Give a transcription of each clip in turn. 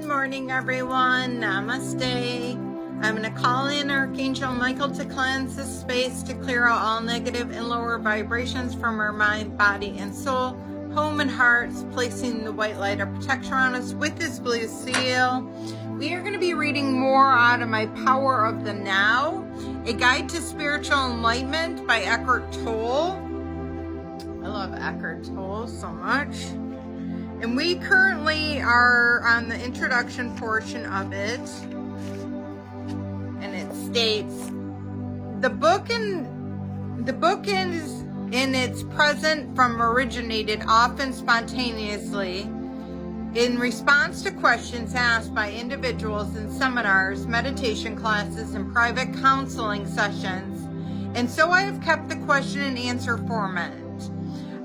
Good morning, everyone. Namaste. I'm going to call in Archangel Michael to cleanse this space, to clear out all negative and lower vibrations from our mind, body, and soul, home and hearts, placing the white light of protection around us with this blue seal. We are going to be reading more out of my Power of the Now, A Guide to Spiritual Enlightenment by Eckhart Tolle. I love Eckhart Tolle so much. And we currently are on the introduction portion of it. And it states, the book is in its present form originated often spontaneously in response to questions asked by individuals in seminars, meditation classes, and private counseling sessions. And so I have kept the question and answer format.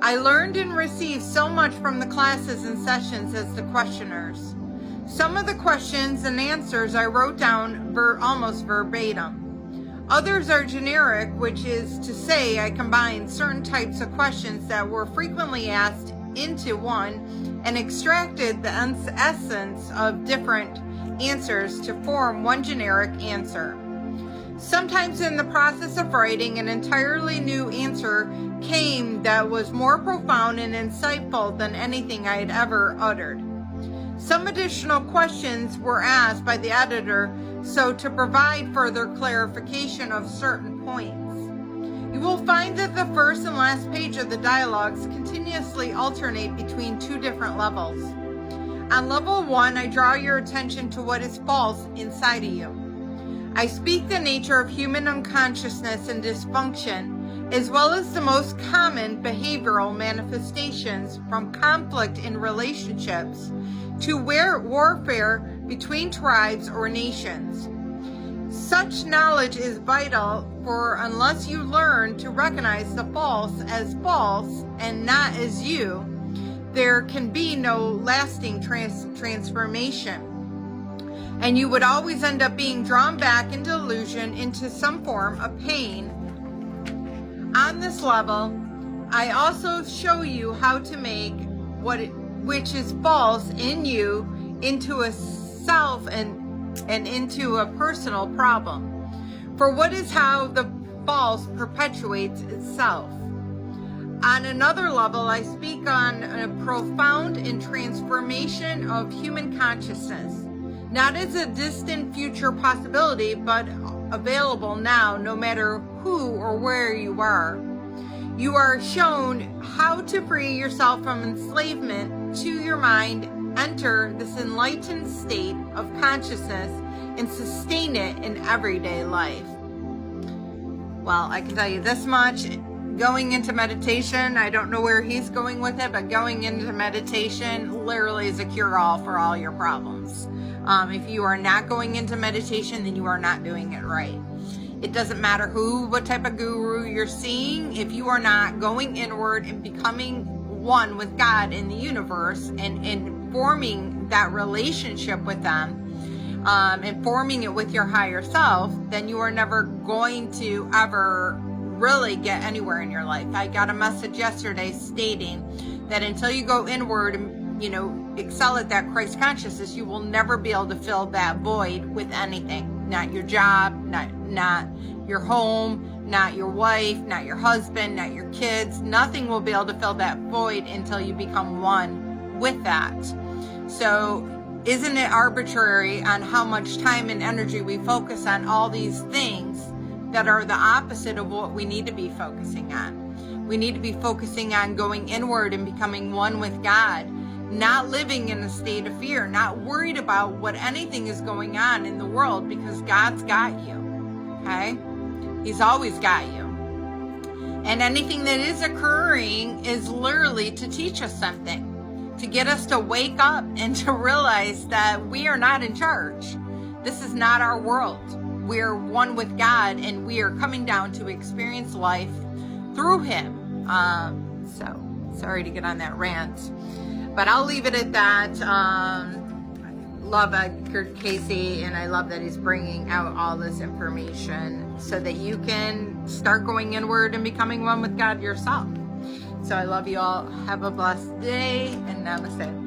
I learned and received so much from the classes and sessions as the questioners. Some of the questions and answers I wrote down almost verbatim. Others are generic, which is to say I combined certain types of questions that were frequently asked into one and extracted the essence of different answers to form one generic answer. Sometimes in the process of writing, an entirely new answer came that was more profound and insightful than anything I had ever uttered. Some additional questions were asked by the editor so to provide further clarification of certain points. You will find that the first and last page of the dialogues continuously alternate between two different levels. On level 1, I draw your attention to what is false inside of you. I speak the nature of human unconsciousness and dysfunction, as well as the most common behavioral manifestations, from conflict in relationships to warfare between tribes or nations. Such knowledge is vital, for unless you learn to recognize the false and not as you, there can be no lasting transformation. And you would always end up being drawn back into illusion, into some form of pain. On this level, I also show you how to make which is false in you into a self and into a personal problem. For what is how the false perpetuates itself. On another level, I speak on a profound and transformation of human consciousness. Not as a distant future possibility, but available now, no matter who or where you are. You are shown how to free yourself from enslavement to your mind, enter this enlightened state of consciousness, and sustain it in everyday life. Well, I can tell you this much. Going into meditation, I don't know where he's going with it, but going into meditation literally is a cure-all for all your problems. If you are not going into meditation, then you are not doing it right. It doesn't matter what type of guru you're seeing. If you are not going inward and becoming one with God in the universe and forming that relationship with them, and forming it with your higher self, then you are never going to ever really get anywhere in your life. I got a message yesterday stating that until you go inward and excel at that Christ consciousness, you will never be able to fill that void with anything. Not your job, not your home, not your wife, not your husband, not your kids. Nothing will be able to fill that void until you become one with that. So isn't it arbitrary on how much time and energy we focus on all these things that are the opposite of what we need to be focusing on? We need to be focusing on going inward and becoming one with God. Not living in a state of fear, not worried about what anything is going on in the world, because God's got you, okay? He's always got you. And anything that is occurring is literally to teach us something, to get us to wake up and to realize that we are not in charge. This is not our world. We are one with God, and we are coming down to experience life through Him. So, sorry to get on that rant. But I'll leave it at that. Love Edgar Casey, and I love that he's bringing out all this information so that you can start going inward and becoming one with God yourself. So I love you all. Have a blessed day, and namaste.